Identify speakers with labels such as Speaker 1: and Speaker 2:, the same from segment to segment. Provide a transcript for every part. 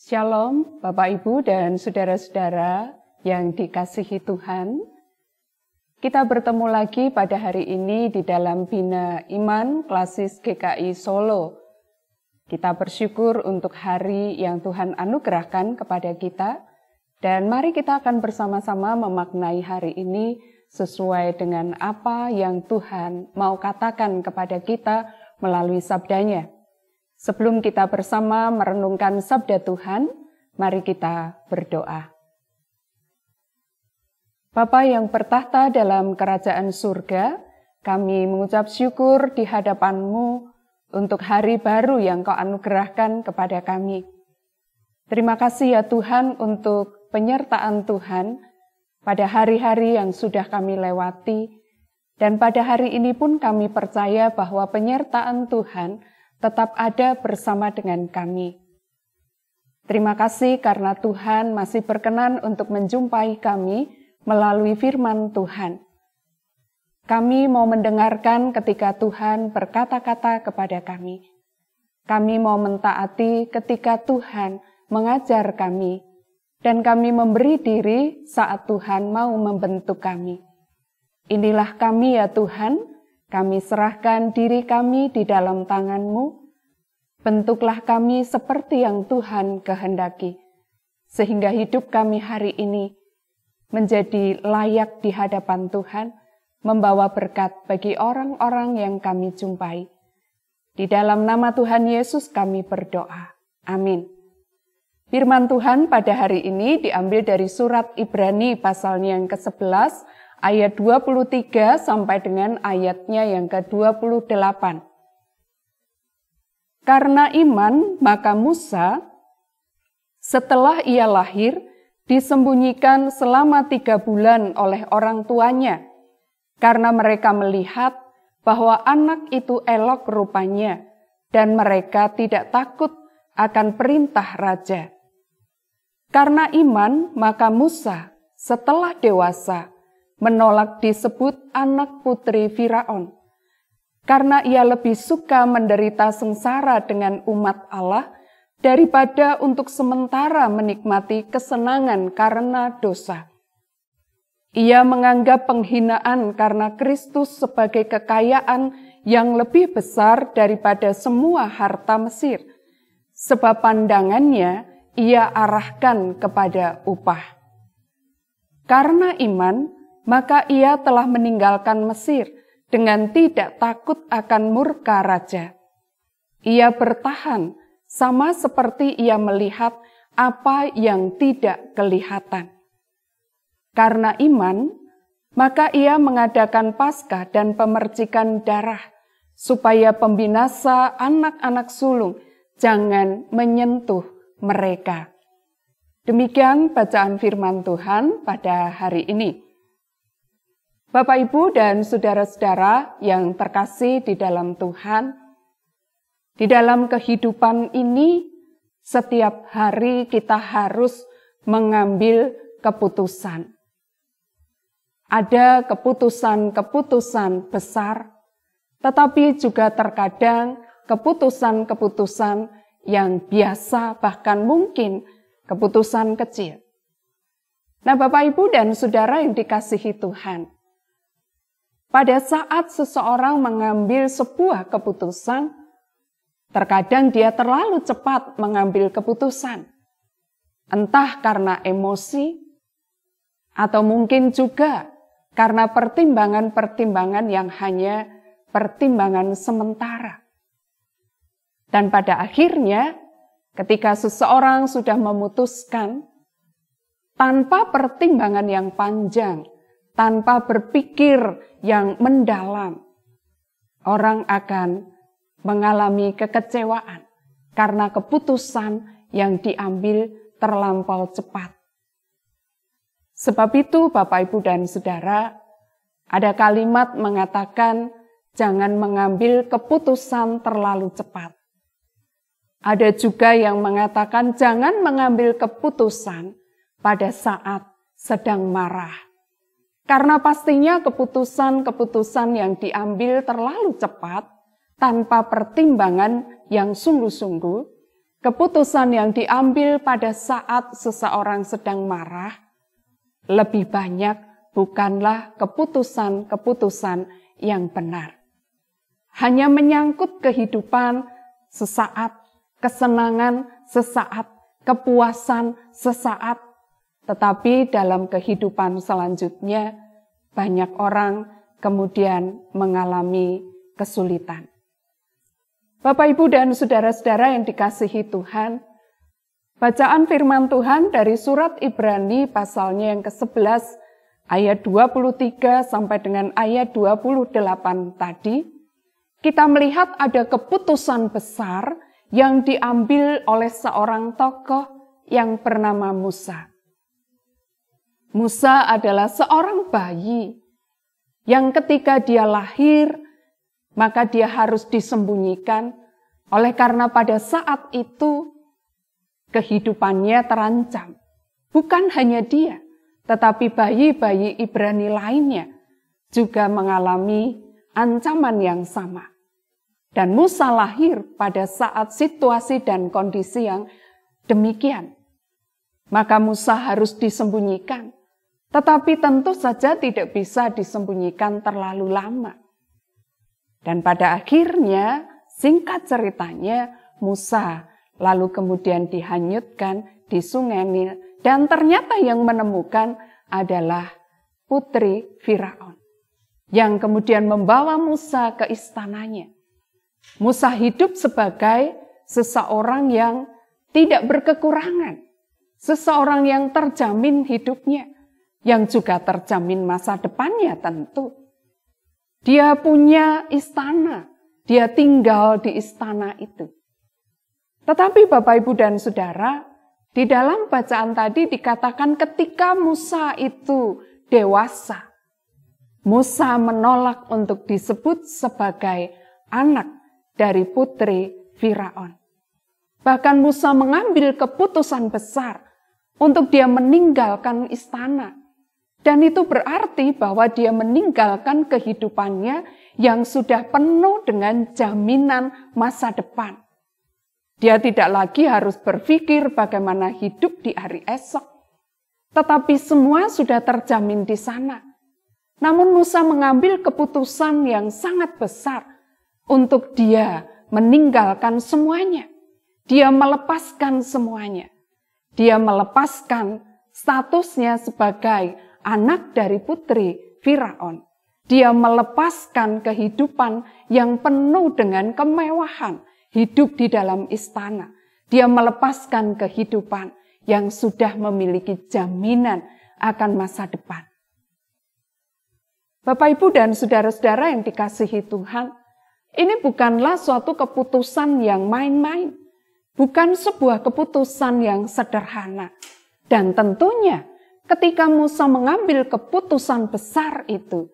Speaker 1: Shalom Bapak Ibu dan saudara-saudara yang dikasihi Tuhan. Kita bertemu lagi pada hari ini di dalam Bina Iman Klasis GKI Solo. Kita bersyukur untuk hari yang Tuhan anugerahkan kepada kita. Dan mari kita akan bersama-sama memaknai hari ini sesuai dengan apa yang Tuhan mau katakan kepada kita melalui sabdanya. Sebelum kita bersama merenungkan sabda Tuhan, mari kita berdoa. Bapa yang bertahta dalam kerajaan surga, kami mengucap syukur di hadapan-Mu untuk hari baru yang Kau anugerahkan kepada kami. Terima kasih ya Tuhan untuk penyertaan Tuhan pada hari-hari yang sudah kami lewati, dan pada hari ini pun kami percaya bahwa penyertaan Tuhan tetap ada bersama dengan kami. Terima kasih karena Tuhan masih berkenan untuk menjumpai kami melalui firman Tuhan. Kami mau mendengarkan ketika Tuhan berkata-kata kepada kami. Kami mau mentaati ketika Tuhan mengajar kami. Dan kami memberi diri saat Tuhan mau membentuk kami. Inilah kami ya Tuhan. Kami serahkan diri kami di dalam tangan-Mu. Bentuklah kami seperti yang Tuhan kehendaki, sehingga hidup kami hari ini menjadi layak di hadapan Tuhan, membawa berkat bagi orang-orang yang kami jumpai. Di dalam nama Tuhan Yesus kami berdoa. Amin. Firman Tuhan pada hari ini diambil dari surat Ibrani pasalnya yang ke-11, ayat 23 sampai dengan ayatnya yang ke-28. Karena iman, maka Musa, setelah ia lahir, disembunyikan selama 3 bulan oleh orang tuanya, karena mereka melihat bahwa anak itu elok rupanya, dan mereka tidak takut akan perintah raja. Karena iman, maka Musa, setelah dewasa, menolak disebut anak putri Firaun, karena ia lebih suka menderita sengsara dengan umat Allah daripada untuk sementara menikmati kesenangan karena dosa. Ia menganggap penghinaan karena Kristus sebagai kekayaan yang lebih besar daripada semua harta Mesir, sebab pandangannya ia arahkan kepada upah. Karena iman, maka ia telah meninggalkan Mesir dengan tidak takut akan murka raja. Ia bertahan sama seperti ia melihat apa yang tidak kelihatan. Karena iman, maka ia mengadakan Paskah dan pemercikan darah, supaya pembinasa anak-anak sulung jangan menyentuh mereka. Demikian bacaan firman Tuhan pada hari ini. Bapak, Ibu, dan saudara-saudara yang terkasih di dalam Tuhan, di dalam kehidupan ini, setiap hari kita harus mengambil keputusan. Ada keputusan-keputusan besar, tetapi juga terkadang keputusan-keputusan yang biasa, bahkan mungkin keputusan kecil. Nah, Bapak, Ibu, dan saudara yang dikasihi Tuhan, pada saat seseorang mengambil sebuah keputusan, terkadang dia terlalu cepat mengambil keputusan. Entah karena emosi, atau mungkin juga karena pertimbangan-pertimbangan yang hanya pertimbangan sementara. Dan pada akhirnya, ketika seseorang sudah memutuskan, tanpa pertimbangan yang panjang, tanpa berpikir yang mendalam, orang akan mengalami kekecewaan karena keputusan yang diambil terlampau cepat. Sebab itu, Bapak, Ibu, dan saudara, ada kalimat mengatakan jangan mengambil keputusan terlalu cepat. Ada juga yang mengatakan jangan mengambil keputusan pada saat sedang marah. Karena pastinya keputusan-keputusan yang diambil terlalu cepat, tanpa pertimbangan yang sungguh-sungguh, keputusan yang diambil pada saat seseorang sedang marah lebih banyak bukanlah keputusan-keputusan yang benar. Hanya menyangkut kehidupan sesaat, kesenangan sesaat, kepuasan sesaat, tetapi dalam kehidupan selanjutnya banyak orang kemudian mengalami kesulitan. Bapak, Ibu, dan saudara-saudara yang dikasihi Tuhan, bacaan firman Tuhan dari surat Ibrani pasalnya yang ke-11 ayat 23 sampai dengan ayat 28 tadi, kita melihat ada keputusan besar yang diambil oleh seorang tokoh yang bernama Musa. Musa adalah seorang bayi yang ketika dia lahir, maka dia harus disembunyikan oleh karena pada saat itu kehidupannya terancam. Bukan hanya dia, tetapi bayi-bayi Ibrani lainnya juga mengalami ancaman yang sama. Dan Musa lahir pada saat situasi dan kondisi yang demikian. Maka Musa harus disembunyikan. Tetapi tentu saja tidak bisa disembunyikan terlalu lama. Dan pada akhirnya, singkat ceritanya, Musa lalu kemudian dihanyutkan di sungai Nil. Dan ternyata yang menemukan adalah putri Firaun. Yang kemudian membawa Musa ke istananya. Musa hidup sebagai seseorang yang tidak berkekurangan. Seseorang yang terjamin hidupnya. Yang juga terjamin masa depannya tentu. Dia punya istana. Dia tinggal di istana itu. Tetapi Bapak, Ibu, dan Saudara, di dalam bacaan tadi dikatakan ketika Musa itu dewasa, Musa menolak untuk disebut sebagai anak dari putri Firaun. Bahkan Musa mengambil keputusan besar untuk dia meninggalkan istana. Dan itu berarti bahwa dia meninggalkan kehidupannya yang sudah penuh dengan jaminan masa depan. Dia tidak lagi harus berpikir bagaimana hidup di hari esok. Tetapi semua sudah terjamin di sana. Namun Musa mengambil keputusan yang sangat besar untuk dia meninggalkan semuanya. Dia melepaskan semuanya. Dia melepaskan statusnya sebagai anak dari putri Firaun. Dia melepaskan kehidupan yang penuh dengan kemewahan, hidup di dalam istana. Dia melepaskan kehidupan yang sudah memiliki jaminan akan masa depan. Bapak, Ibu, dan saudara-saudara yang dikasihi Tuhan, ini bukanlah suatu keputusan yang main-main. Bukan sebuah keputusan yang sederhana. Dan tentunya ketika Musa mengambil keputusan besar itu,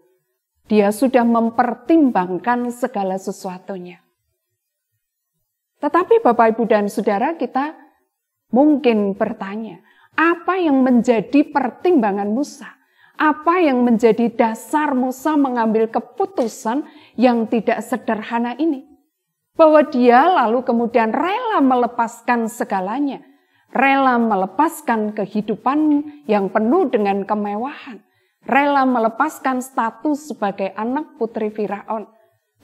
Speaker 1: dia sudah mempertimbangkan segala sesuatunya. Tetapi Bapak, Ibu, dan Saudara, kita mungkin bertanya, apa yang menjadi pertimbangan Musa? Apa yang menjadi dasar Musa mengambil keputusan yang tidak sederhana ini? Bahwa dia lalu kemudian rela melepaskan segalanya. Rela melepaskan kehidupan yang penuh dengan kemewahan. Rela melepaskan status sebagai anak putri Firaun.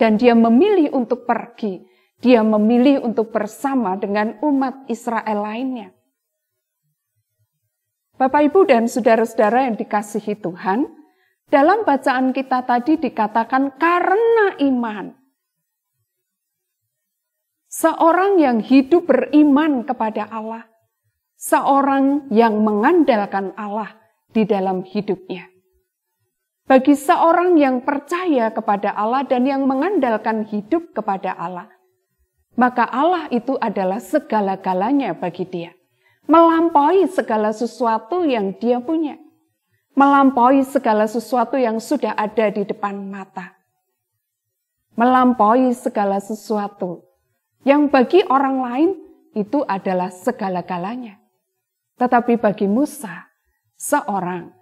Speaker 1: Dan dia memilih untuk pergi. Dia memilih untuk bersama dengan umat Israel lainnya. Bapak, Ibu, dan saudara-saudara yang dikasihi Tuhan, dalam bacaan kita tadi dikatakan karena iman. Seorang yang hidup beriman kepada Allah, seorang yang mengandalkan Allah di dalam hidupnya. Bagi seorang yang percaya kepada Allah dan yang mengandalkan hidup kepada Allah, maka Allah itu adalah segala-galanya bagi dia. Melampaui segala sesuatu yang dia punya. Melampaui segala sesuatu yang sudah ada di depan mata. Melampaui segala sesuatu yang bagi orang lain itu adalah segala-galanya. Tetapi bagi Musa, seorang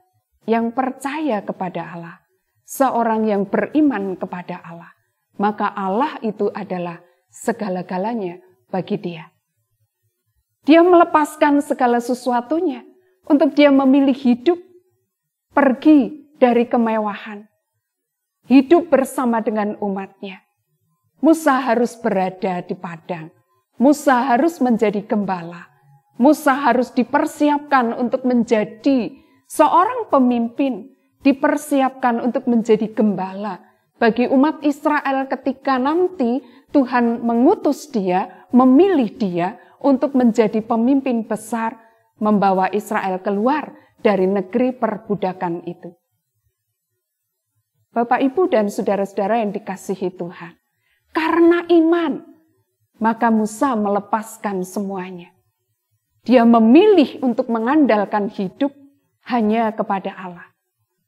Speaker 1: yang percaya kepada Allah, seorang yang beriman kepada Allah, maka Allah itu adalah segala-galanya bagi dia. Dia melepaskan segala sesuatunya untuk dia memilih hidup, pergi dari kemewahan, hidup bersama dengan umatnya. Musa harus berada di padang. Musa harus menjadi gembala. Musa harus dipersiapkan untuk menjadi seorang pemimpin, dipersiapkan untuk menjadi gembala bagi umat Israel ketika nanti Tuhan mengutus dia, memilih dia untuk menjadi pemimpin besar, membawa Israel keluar dari negeri perbudakan itu. Bapak, Ibu, dan saudara-saudara yang dikasihi Tuhan, karena iman, maka Musa melepaskan semuanya. Dia memilih untuk mengandalkan hidup hanya kepada Allah,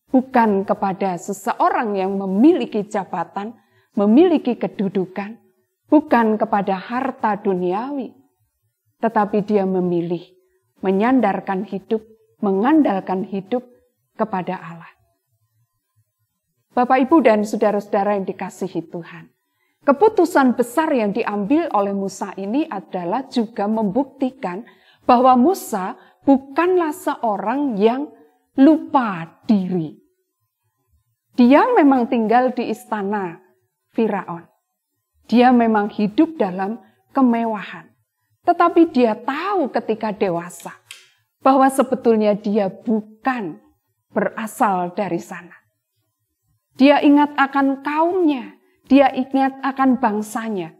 Speaker 1: bukan kepada seseorang yang memiliki jabatan, memiliki kedudukan, bukan kepada harta duniawi, tetapi dia memilih menyandarkan hidup, mengandalkan hidup kepada Allah. Bapak, Ibu, dan saudara-saudara yang dikasihi Tuhan, keputusan besar yang diambil oleh Musa ini adalah juga membuktikan bahwa Musa bukanlah seorang yang lupa diri. Dia memang tinggal di istana Firaun. Dia memang hidup dalam kemewahan. Tetapi dia tahu ketika dewasa bahwa sebetulnya dia bukan berasal dari sana. Dia ingat akan kaumnya, dia ingat akan bangsanya,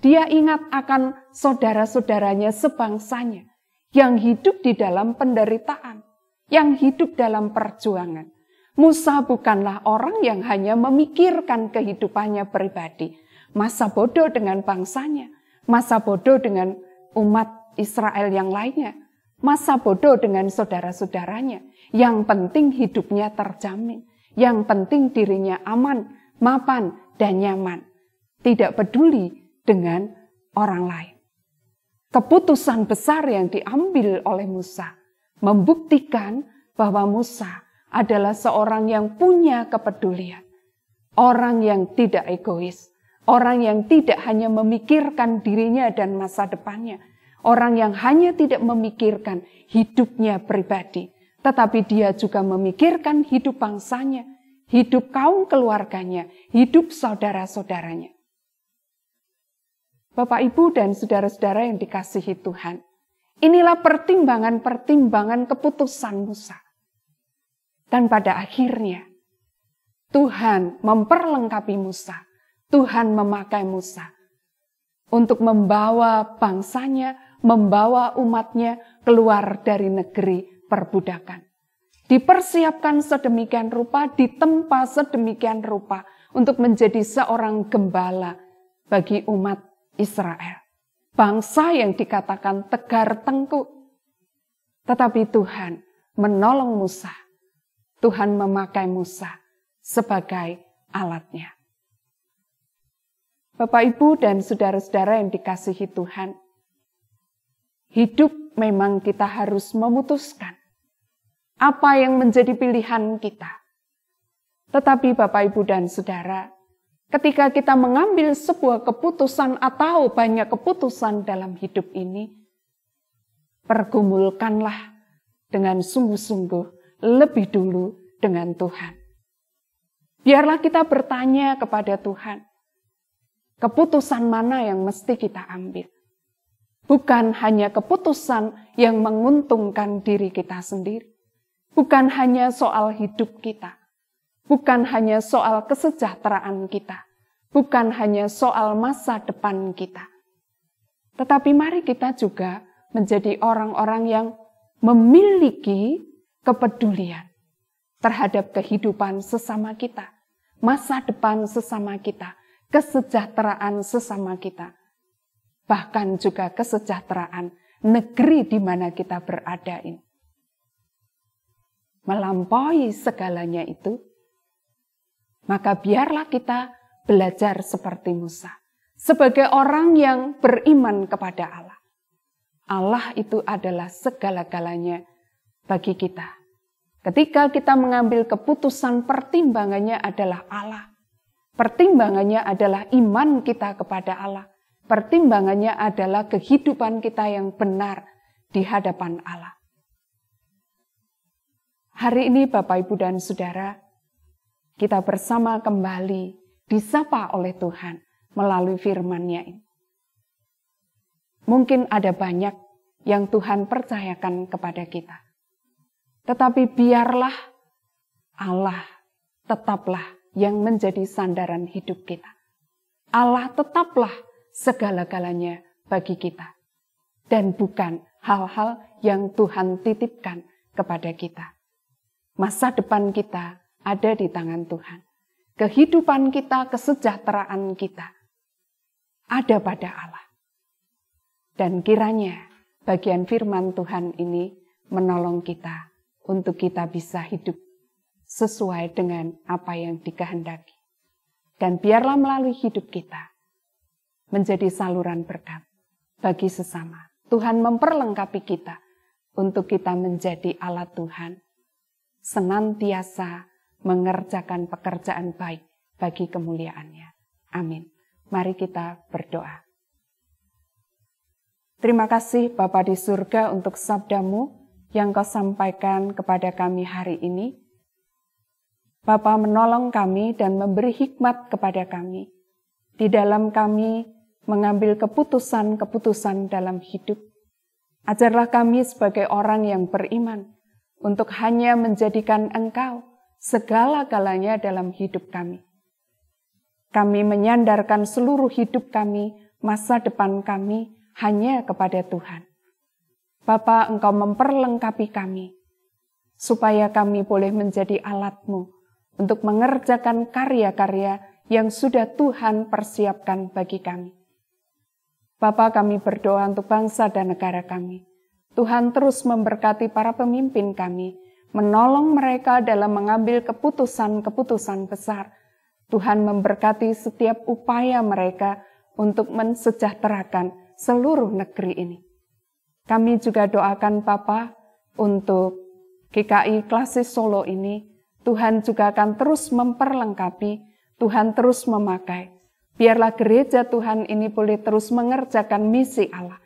Speaker 1: dia ingat akan saudara-saudaranya sebangsanya yang hidup di dalam penderitaan, yang hidup dalam perjuangan. Musa bukanlah orang yang hanya memikirkan kehidupannya pribadi, masa bodoh dengan bangsanya, masa bodoh dengan umat Israel yang lainnya, masa bodoh dengan saudara-saudaranya. Yang penting hidupnya terjamin, yang penting dirinya aman, mapan, dan nyaman. Tidak peduli dengan orang lain. Keputusan besar yang diambil oleh Musa membuktikan bahwa Musa adalah seorang yang punya kepedulian. Orang yang tidak egois. Orang yang tidak hanya memikirkan dirinya dan masa depannya. Orang yang hanya tidak memikirkan hidupnya pribadi. Tetapi dia juga memikirkan hidup bangsanya, hidup kaum keluarganya, hidup saudara-saudaranya. Bapak, Ibu, dan saudara-saudara yang dikasihi Tuhan, inilah pertimbangan-pertimbangan keputusan Musa. Dan pada akhirnya, Tuhan memperlengkapi Musa. Tuhan memakai Musa untuk membawa bangsanya, membawa umatnya keluar dari negeri perbudakan. Dipersiapkan sedemikian rupa, ditempa sedemikian rupa untuk menjadi seorang gembala bagi umat Israel. Bangsa yang dikatakan tegar tengkuk. Tetapi Tuhan menolong Musa. Tuhan memakai Musa sebagai alatnya. Bapak, Ibu, dan saudara-saudara yang dikasihi Tuhan, hidup memang kita harus memutuskan apa yang menjadi pilihan kita. Tetapi Bapak, Ibu, dan saudara, ketika kita mengambil sebuah keputusan atau banyak keputusan dalam hidup ini, pergumulkanlah dengan sungguh-sungguh lebih dulu dengan Tuhan. Biarlah kita bertanya kepada Tuhan, keputusan mana yang mesti kita ambil. Bukan hanya keputusan yang menguntungkan diri kita sendiri. Bukan hanya soal hidup kita. Bukan hanya soal kesejahteraan kita. Bukan hanya soal masa depan kita. Tetapi mari kita juga menjadi orang-orang yang memiliki kepedulian terhadap kehidupan sesama kita, masa depan sesama kita, kesejahteraan sesama kita, bahkan juga kesejahteraan negeri di mana kita berada ini. Melampaui segalanya itu, maka biarlah kita belajar seperti Musa, sebagai orang yang beriman kepada Allah. Allah itu adalah segala-galanya bagi kita. Ketika kita mengambil keputusan, pertimbangannya adalah Allah. Pertimbangannya adalah iman kita kepada Allah. Pertimbangannya adalah kehidupan kita yang benar di hadapan Allah. Hari ini Bapak, Ibu, dan Saudara, kita bersama kembali disapa oleh Tuhan melalui firman-Nya ini. Mungkin ada banyak yang Tuhan percayakan kepada kita. Tetapi biarlah Allah tetaplah yang menjadi sandaran hidup kita. Allah tetaplah segala-galanya bagi kita. Dan bukan hal-hal yang Tuhan titipkan kepada kita. Masa depan kita ada di tangan Tuhan. Kehidupan kita, kesejahteraan kita ada pada Allah. Dan kiranya bagian firman Tuhan ini menolong kita untuk kita bisa hidup sesuai dengan apa yang dikehendaki. Dan biarlah melalui hidup kita menjadi saluran berkat bagi sesama. Tuhan memperlengkapi kita untuk kita menjadi alat Tuhan, senantiasa mengerjakan pekerjaan baik bagi kemuliaan-Nya. Amin. Mari kita berdoa. Terima kasih Bapa di surga untuk sabda-Mu yang Kau sampaikan kepada kami hari ini. Bapa menolong kami dan memberi hikmat kepada kami. Di dalam kami mengambil keputusan-keputusan dalam hidup. Ajarlah kami sebagai orang yang beriman untuk hanya menjadikan Engkau segala-galanya dalam hidup kami. Kami menyandarkan seluruh hidup kami, masa depan kami hanya kepada Tuhan. Bapa, Engkau memperlengkapi kami supaya kami boleh menjadi alat-Mu untuk mengerjakan karya-karya yang sudah Tuhan persiapkan bagi kami. Bapa, kami berdoa untuk bangsa dan negara kami. Tuhan terus memberkati para pemimpin kami, menolong mereka dalam mengambil keputusan-keputusan besar. Tuhan memberkati setiap upaya mereka untuk mensejahterakan seluruh negeri ini. Kami juga doakan Bapa untuk GKI Klasis Solo ini, Tuhan juga akan terus memperlengkapi, Tuhan terus memakai. Biarlah gereja Tuhan ini boleh terus mengerjakan misi Allah.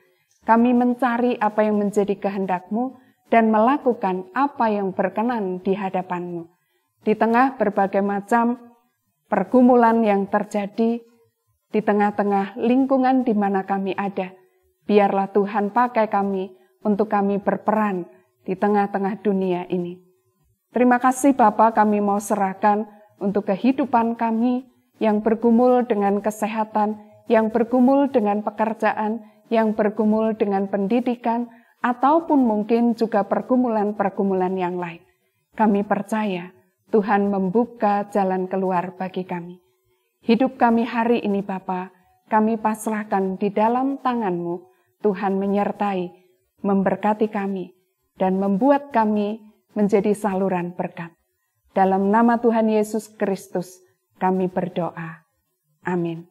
Speaker 1: Kami mencari apa yang menjadi kehendak-Mu dan melakukan apa yang berkenan di hadapan-Mu. Di tengah berbagai macam pergumulan yang terjadi, di tengah-tengah lingkungan di mana kami ada, biarlah Tuhan pakai kami untuk kami berperan di tengah-tengah dunia ini. Terima kasih Bapa, kami mau serahkan untuk kehidupan kami, yang bergumul dengan kesehatan, yang bergumul dengan pekerjaan, yang bergumul dengan pendidikan, ataupun mungkin juga pergumulan-pergumulan yang lain. Kami percaya Tuhan membuka jalan keluar bagi kami. Hidup kami hari ini Bapa, kami pasrahkan di dalam tangan-Mu. Tuhan menyertai, memberkati kami, dan membuat kami menjadi saluran berkat. Dalam nama Tuhan Yesus Kristus, kami berdoa. Amin.